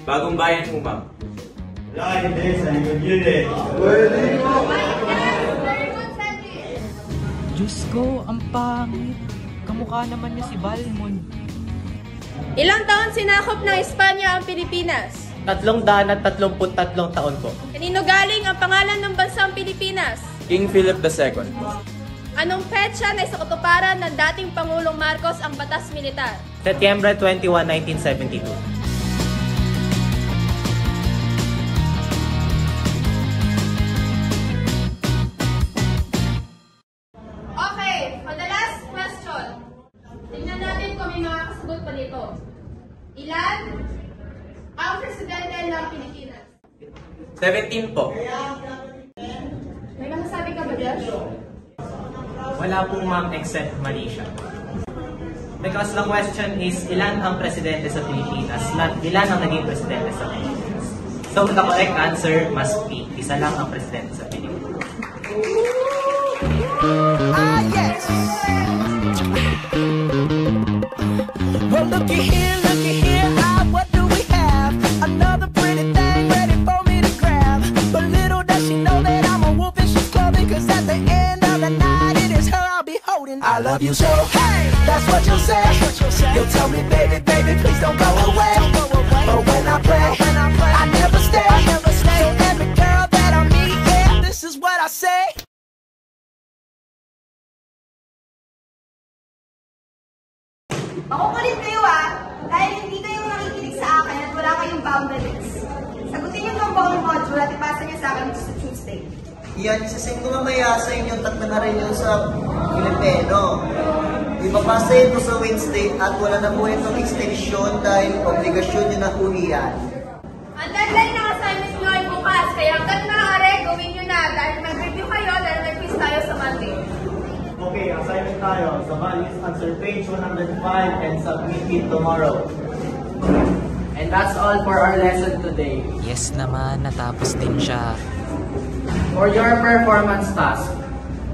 Bagong bayan mo, ma'am. Wala, hindi. Sa likod yun eh. Diyos ko, ang pangit. Kamukha naman niya si Balmond. Ilang taon sinakop ng Espanya ang Pilipinas? 333 taon po. Kanino galing ang pangalan ng bansang Pilipinas? King Philip II. Anong petsa na sa katuparan ng dating Pangulong Marcos ang batas militar? Setyembre 21, 1972. Okay, for the last question. Tingnan natin kung may makakasagot pa dito. Ilan ang presidente ng Pilipinas? 17 po. May masasabi ka ba, Josh? Wala pong ma'am except Malaysia. Because the question is, ilan ang presidente sa Pilipinas, not ilan ang naging presidente sa Pilipinas. So the correct answer must be, isa lang ang presidente sa Pilipinas. Ah, yes. Well, looky here, ah, what do we have? Another pretty thing ready for me to grab. But little does she know that I'm a wolf in sheep's clothing, 'cause at the end of the night, it is her I'll be holding. I love you so, hey, that's what you'll say. You'll tell me, baby, please don't go away. But when I play, I never stay. So every girl that I meet, yeah, this is what I say. Makukulit kayo dahil hindi kayo nakikinig sa akin at wala kayong boundaries. Sagutin niyo itong buong module at ipasa niyo sa akin sa Tuesday. Yan, isasend ko mamaya sa inyong tatlo na rin yun sa Filipino. Ipapasa ito sa Wednesday at wala na po itong extension dahil obligasyon nyo na po yan. Ang deadline ng assignment nyo ay bukas, kaya hanggang maaari, gawin nyo na dahil mag-review kayo dahil may quiz tayo sa Monday. Okay, assignment tayo. Sa values, answer page 105 and submit it tomorrow. And that's all for our lesson today. Yes naman, natapos din siya. For your performance task,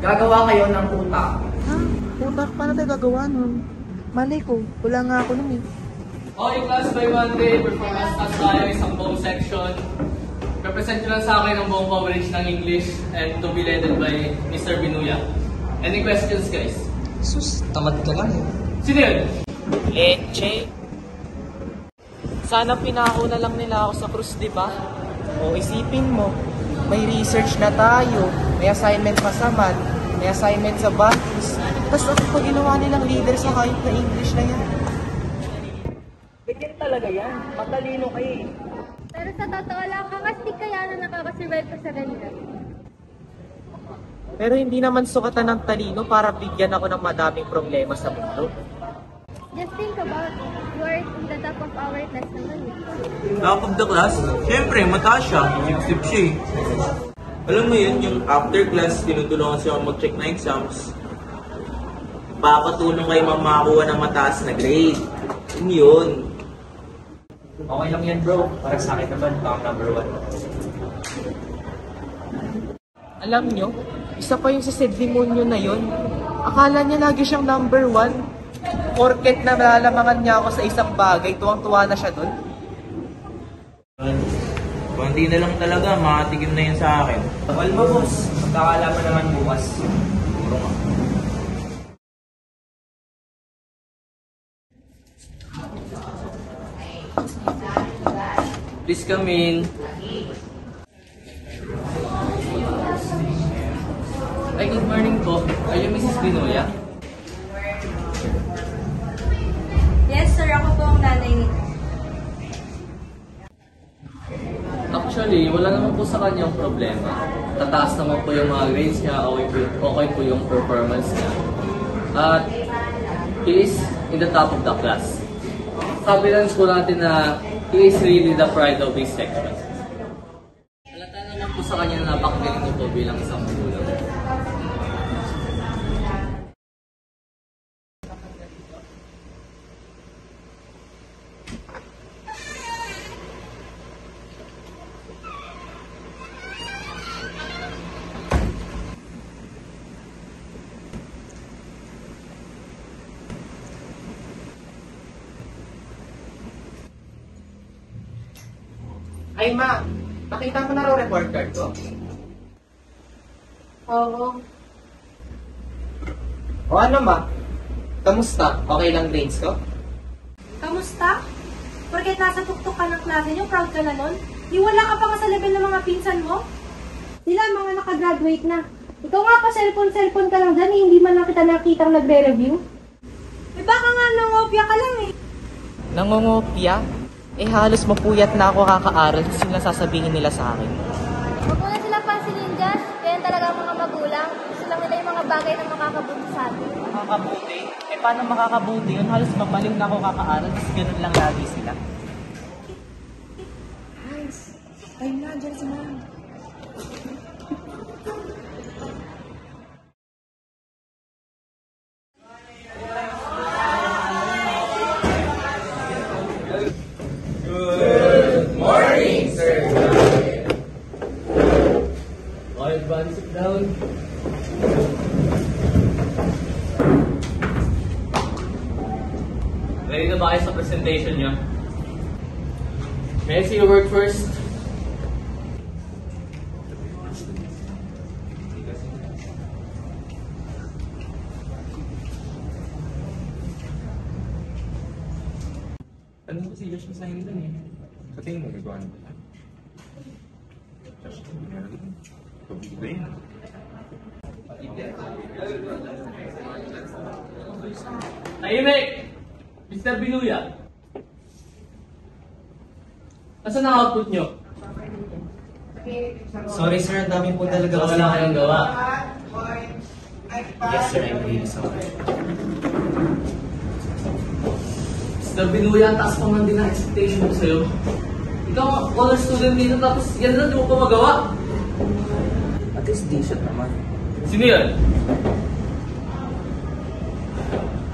gagawa kayo ng utak. Ha? Utak? Paano tayo gagawa nun? Malay ko, wala nga ako nun eh. Okay, class, by Monday, performance task tayo, isang buong section. Represent nyo lang sa akin ang buong coverage ng English and to be led by Mr. Binuya. Any questions, guys? Sus, tamad ka lang eh. Sino yun? Leche. Sana pinauna lang nila ako sa cruise, di ba? O isipin mo, may research na tayo, may assignment pa sa math, may assignment sa values. Tapos ako pa ginawa nilang leader sa kahit na English na yan. Ganyan talaga yan. Matalino kayo eh. Pero sa totoo lang, kakastig kaya na nakakasurvive ka sa ganito. Pero hindi naman sukatan ng talino para bigyan ako ng madaming problema sa mundo. Just think about it. You are in the top of our class naman. Top of the class? Siyempre, mataas siya. Sip-sip siya eh. Alam mo yun, yung after class, tinutulungan siya mag-check na exams. Papatulong kayo makakuha ng mataas na grade. Yun. Okay lang yan, bro. Para sa akin naman, baka number 1. Alam nyo, isa pa yung sa Sedlimonyo na yun. Akala niya lagi siyang number 1. Porket na nalalamangan niya ako sa isang bagay, tuwang-tuwa na siya dun. Kung hindi na lang talaga, makatigim na yun sa akin. Well mo, boss. Magkakalaman naman bukas. Puro nga. Please come in. Ay, good morning po. Are you Mrs. Binuya? Yes, sir. Ako po ang nanay nito. Actually, wala naman po sa kanyang problema. Tataas naman po yung mga grades niya, okay po yung performance niya. At he is in the top of the class. Sabi lang school natin na he is really the pride of his section. Halata naman po sa kanya na napakagaling mo po bilang isang magulang. Ay ma, nakita mo na raw report card ko? Oo. O ano ma? Kamusta? Okay lang grades ko? Kamusta? Porket nasa tuktok ka ng klase niyo, proud ka na nun? Di wala ka pa nga sa level ng mga pinsan mo? Sila mga nakagraduate na. Ikaw nga pa cellphone ka lang dyan, hindi man lang kita nakitang nagre-review. Eh baka nga nangopya ka lang eh. Nangongopya? Eh halos mapuyat na ako kakaaral kasi yung sasabihin nila sa akin. Huwag mo na sila pansinin, Josh. Kaya talaga ang mga magulang. Gusto lang nila yung mga bagay na makakabuti sa atin. Makakabuti? Eh paano makakabuti yun? Halos mabaling na ako kakaaral kasi ganun lang lagi sila. Ay na, dyan si ma'am. Everybody sit down. Ready na ba kayo sa presentation niyo? May I see your work first? Ano kasi Josh yung sign dun eh? Sa tingin mo, gagawa na ba? Josh, pabili ba yun? Tahimik! Mr. Binuya! Nasaan ang output nyo? Sorry sir, ang dami po talaga Wala kayong gawa. Yes sir, I'm really sorry. Mr. Binuya, ang taas pa man din ang expectation ko sa'yo. Ikaw, honor student dito, tapos yan na, di mo pa magawa. At least decent naman. Sino yan?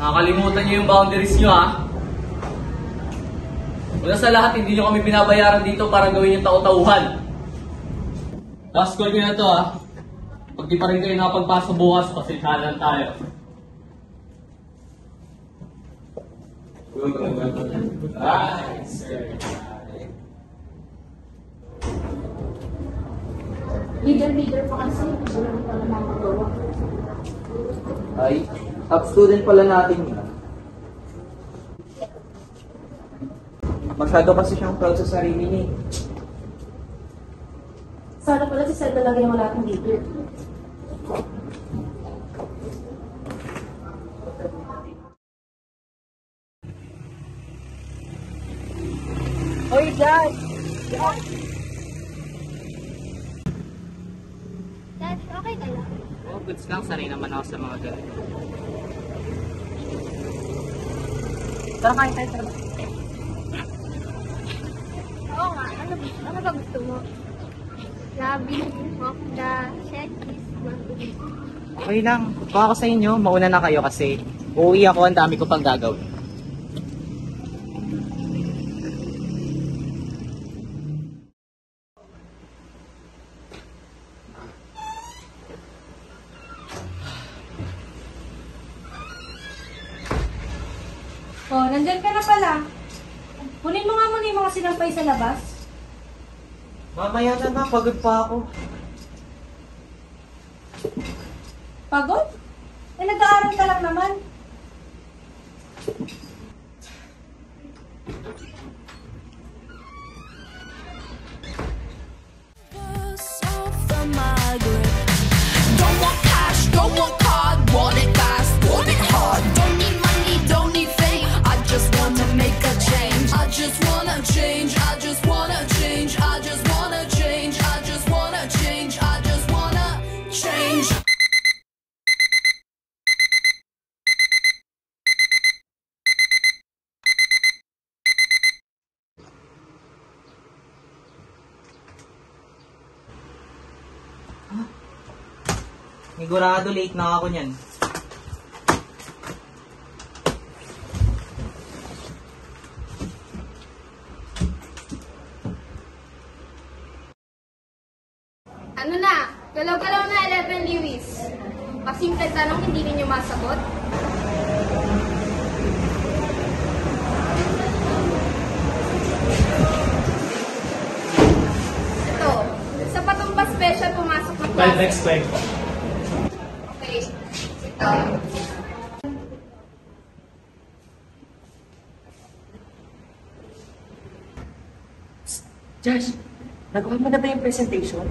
Nakakalimutan niyo yung boundaries niyo, ha? Una sa lahat, hindi niyo kami binabayaran dito para gawin yung tao-tauhan. Last call niyo na to, ha? Pag di pa rin kayo nakapagpasa bukas, pasensyahan tayo. Right, sir. Leader pa kasi. Gusto namin pala makagawa. Ay, top student pala natin yun. Masyado kasi siyang proud sa sarili niya. Sana pala si Sel talaga yung wala akong leader. Oy, Dad! Dad, okay ka lang? Oh, goods lang. Sanay naman ako sa mga ganun. Tara kain tayo, tara. Oo nga, ano ba gusto mo? Labi, mokda, checkis, matulis. Okay lang. Kung ako sa inyo, mauna na kayo kasi uuwi ako, ang dami ko pang gagawin. Oh, nandyan ka na pala. Kunin mo nga muna yung mga sinampay sa labas. Mamaya na ma, pagod pa ako. Pagod? Eh, nag-aaral ka lang naman. Off the migrant. Don't want cash, don't want card, want it fast, want it hard. Don't need money, don't need fame. I just wanna make a change. I just wanna change. I just wanna change. I just wanna change. I just wanna change. I just wanna change. Sigurado late na ako niyan. Ano na? Galaw-galaw na 11 Lewis. Pasimple tanong, hindi ninyo masagot? special pumasok ng 12 klase. next square po. Okay. Sit down. Josh, nagawa mo na ba yung presentation?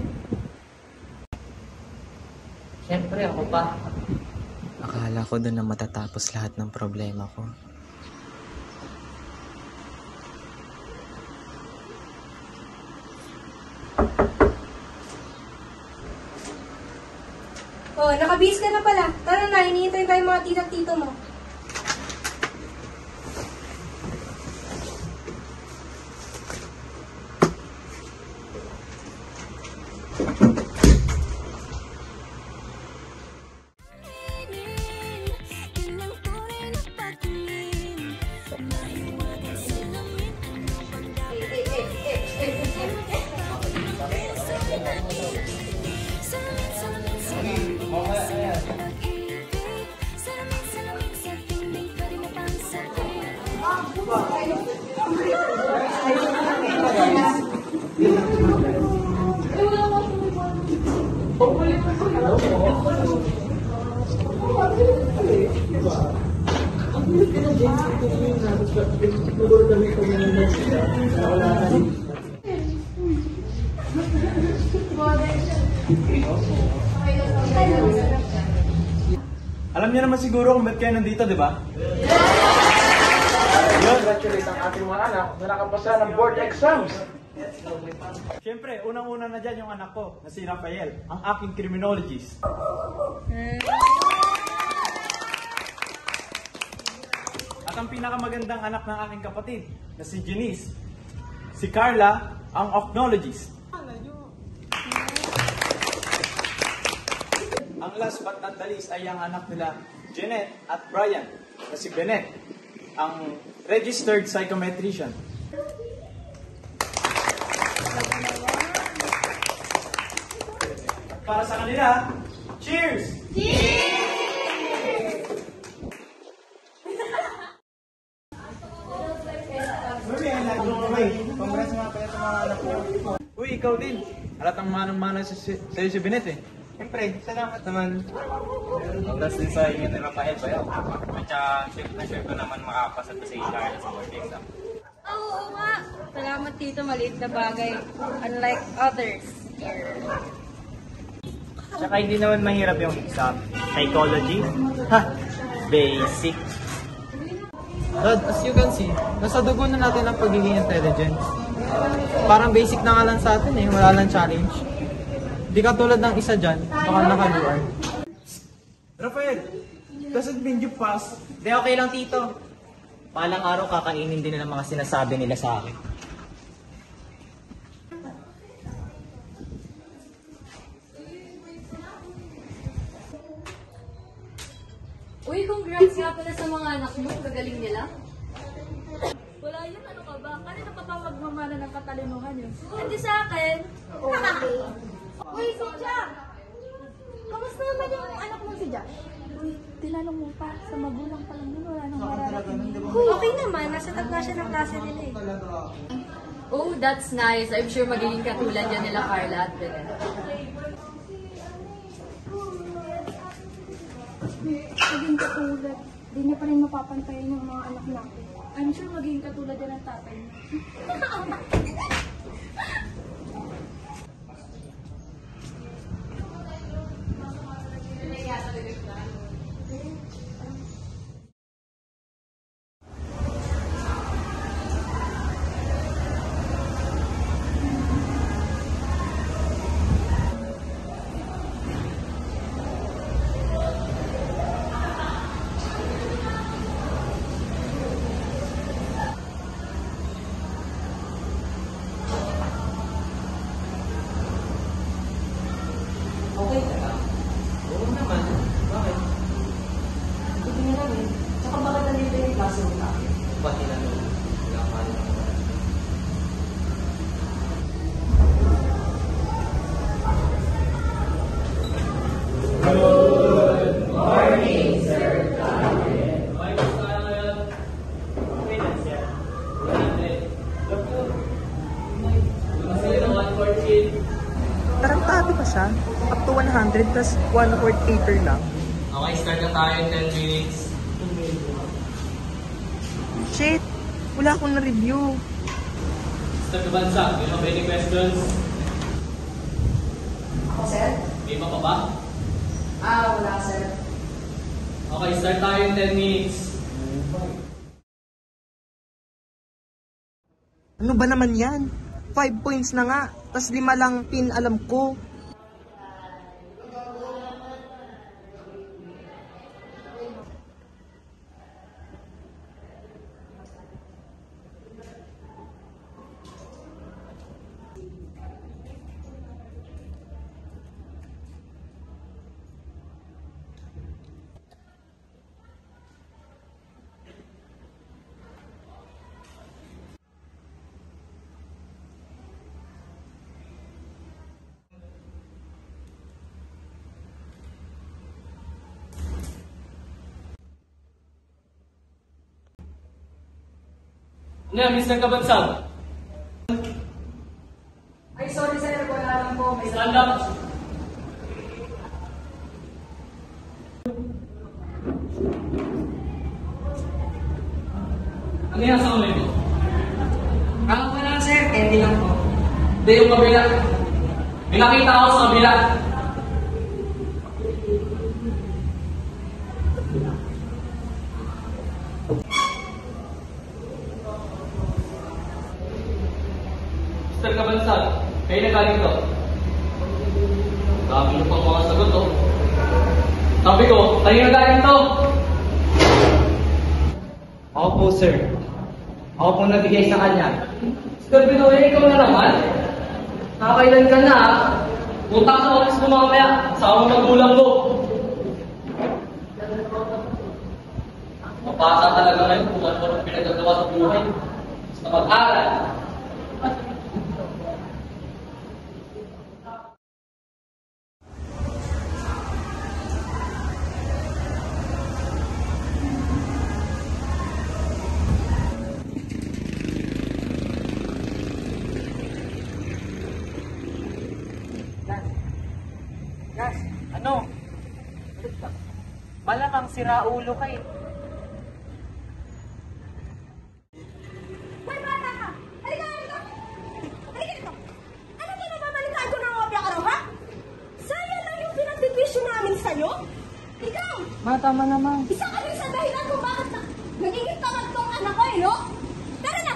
Siyempre, ako pa. Akala ko doon na matatapos lahat ng problema ko. Oh, nakabihis ka na pala. Tara na, hinihintay tayo mga tita at tito mo. Alam niyo naman siguro kung ba't kayo nandito, di ba? Congratulate ang ating mga anak na nakapasa ng board exams. Siyempre, unang-una na dyan yung anak ko, na si Rafael, ang aking criminologist. At ang pinakamagandang anak ng aking kapatid, na si Janice. Si Carla, ang ophthalmologist. Ang last but not the least ay ang anak nila, Jeanette at Brian, na si Bennett, ang registered psychometrician. Para sa kanila, cheers! Congrats mga pala sa mga anak ko. Uy, ikaw din. Halatang manang-mana sa'yo si Bennett eh. Siyempre, salamat naman. Congrats din sa inyo ni Rafael ba yun? At sure ko naman makakapasa to sa Carla sa board exam. Oo nga. Salamat tito, maliit na bagay. Unlike others. Tsaka hindi naman mahirap yung exam. Psychology? Ha! Basic. Dad, as you can see, nasa dugo na natin ang pagiging intelligent. Parang basic na nga lang sa atin eh, wala lang challenge. Di ka tulad ng isa dyan, baka nakaluan. Rafael, doesn't mean you pass. Hindi, okay lang tito. Palang araw kakainin din nila mga sinasabi nila sa akin. Uy, congrats nga pala sa mga anak mo. Gagaling nila. Wala yun, ano ka ba? Kanina pa ba magmamana ng katalinuhan yun? Hindi sa akin. Uy, si Jack! Kamusta naman yung anak mo si Josh? Uy, tinanong mo pa. Sa magulang pa lang yun. Wala nang mararating. Uy, okay naman. Nasa tag na siya ng klase nila eh. Oh, that's nice. I'm sure magiging katulad yan nila Carla at Belen. Maging katulad. Di niya pa rin mapapantayan yung mga anak natin. I'm sure magiging katulad yan ng tatay niya. Okay ka lang? Oo naman. Bakit? Buti nga namin. Tsaka bakit nandito yung klase mo namin? Pati na nung wala ka rin ako. Good morning, Sir Captain. Tarantado kasi. siya. Up to 100, tas 1/4 paper lang. Okay, start na tayo in 10 minutes. Shit! Wala akong na-review. Mr. Kabansa, do you have any questions? Ako, sir? May iba pa ba? Wala, sir. Okay, start tayo in 10 minutes. Ano ba naman yan? 5 points na nga, tas 5 lang pin alam ko. Ano yan, Mr. Kabansag? Ay, sorry, sir. Wala lang po. May Stand up! Ano yan sa kamay mo? wala, sir. Candy lang po. Hindi, yung kabila. May nakita ako sa kabila. Mr. Kabansag, kayo na galing to. Dami niyo pang mga sagot, oh. Sabi ko, kayo na galing to. Ako po, sir. Ako po nabigay sa kanya. Mr. Binoy, ikaw na naman. Nakakailan ka na, ah. Punta ka sa office mo mamaya. Sama mo magulang mo. Mapasa talaga ngayon kung ano pinagagawa sa buhay. Basta mag-aral. Gas, ano? Malamang sira ulo ka eh. Hoy, bata ka! Halika nga rito! Halika rito! Ano ba nababalitaan ko ng obra ka raw, ha? Sayang lang yung pinagbibisyo namin sa'yo? Ikaw! Ma, tama naman. Isa ka rin sa dahilan kung bakit nagiging tamad tong anak ko, no? Tara na!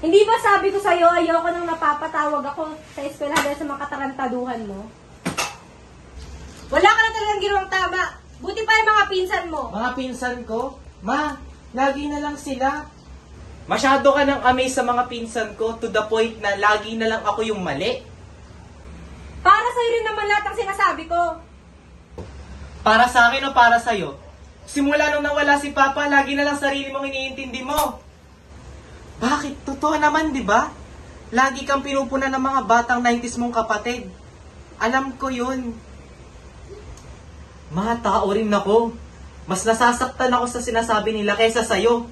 Hindi ba sabi ko sa'yo, ayoko nang napapatawag ako sa eskwelahan dahil sa mga katarantaduhan mo? Wala ka na talagang ginawang tama. Buti pa yung mga pinsan mo. Mga pinsan ko? Ma, lagi na lang sila. Masyado ka nang amaze sa mga pinsan ko to the point na lagi na lang ako yung mali. Para sa'yo rin naman lahat ang sinasabi ko. Para sa akin o para sa'yo? Simula nung nawala si Papa, lagi na lang sarili mong iniintindi mo. Bakit? Totoo naman, di ba? Lagi kang pinupuna ng mga batang 90s mong kapatid. Alam ko yun. Mga tao rin ako. Mas nasasaktan ako sa sinasabi nila kaysa sa'yo.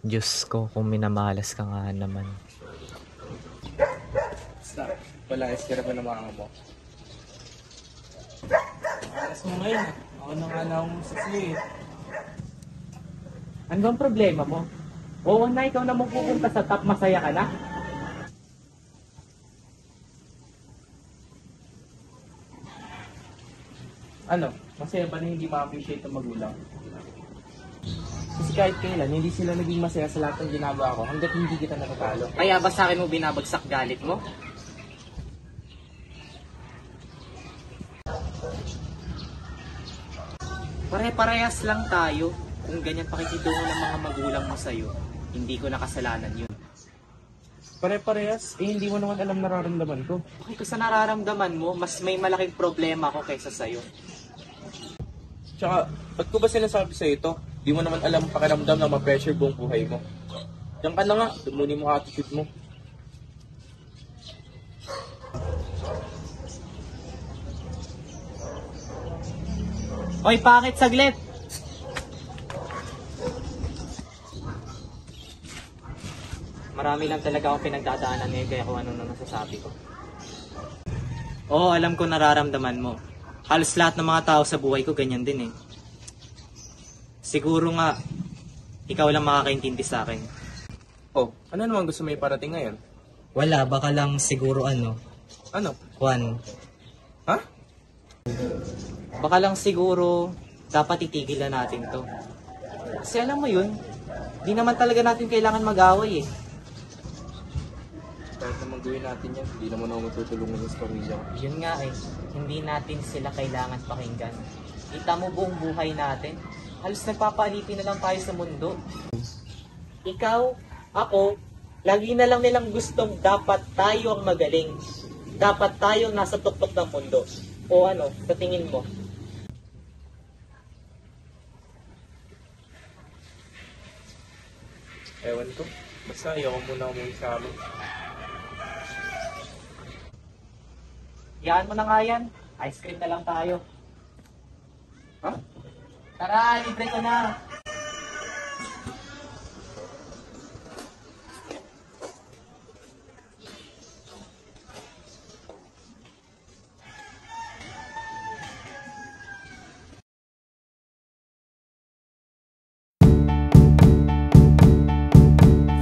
Diyos ko, kung minamalas ka nga naman. Wala, iskira pa ng mga mo. Alas mo ngayon. Ako na nga na akong sasli. Ano bang problema mo? Oo na, ikaw na pupunta sa top, masaya ka na? Ano? Masaya ba na hindi ma-appreciate ng magulang? Kasi kahit kailan, hindi sila naging masaya sa lahat ng ginagawa ko hanggat hindi kita natatalo. Kaya ba sa akin mo binabagsak galit mo? Pare-parehas lang tayo. Kung ganyan pakikitungo ng mga magulang mo sa'yo, hindi ko nakasalanan yun. Pare-parehas? Hindi mo naman alam nararamdaman ko. Okay, kung sa nararamdaman mo, mas may malaking problema ako kaysa sa'yo. Tsaka, ba't ko ba sinasabi sa'yo ito? Di mo naman alam pakiramdam na ma-pressure buong buhay mo. Diyan ka na nga, dumunin mo attitude mo. Hoy, bakit saglit? Marami lang talaga akong pinagdadaanan ngayon kaya kung ano na nasasabi ko. Oo, alam ko nararamdaman mo. Halos lahat ng mga tao sa buhay ko ganyan din eh. Siguro nga, ikaw lang makakaintindi sa akin. Oh, ano naman gusto mo iparating ngayon? Wala, baka lang siguro ano. Ano? Juan. Ha? Baka lang siguro dapat itigil na natin to. Kasi alam mo yun, di naman talaga natin kailangan mag-away eh. Kahit naman gawin natin yan, hindi naman ako matutulungan sa pamilya ko. Yun nga eh, hindi natin sila kailangan pakinggan. Kita mo buong buhay natin, halos nagpapaalipin na lang tayo sa mundo. Ikaw, ako, lagi na lang nilang gustong dapat tayo ang magaling. Dapat tayo nasa tuktok ng mundo. O ano, sa tingin mo? Ewan ko. Basta ayaw muna umuwi sa amin. Yaan mo na nga yan. Ice cream na lang tayo. Ha? Tara, libre ko na.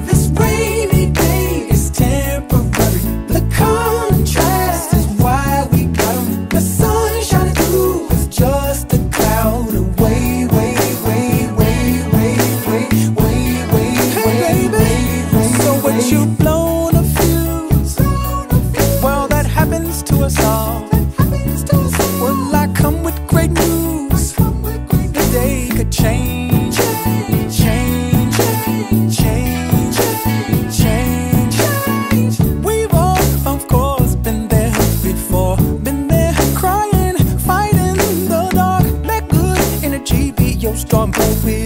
This rainy day is temporary. The contrast is why we got 'em. The sun shining through is just a cloud away, way, way, way, way, way, way, way, way, way. So what you blown a fuse? Well, that happens to us all. Well, I come with great news. The day could change, change, change, change. We've all, of course, been there before. Been there crying, fighting the dark. Let good energy be your storm, baby.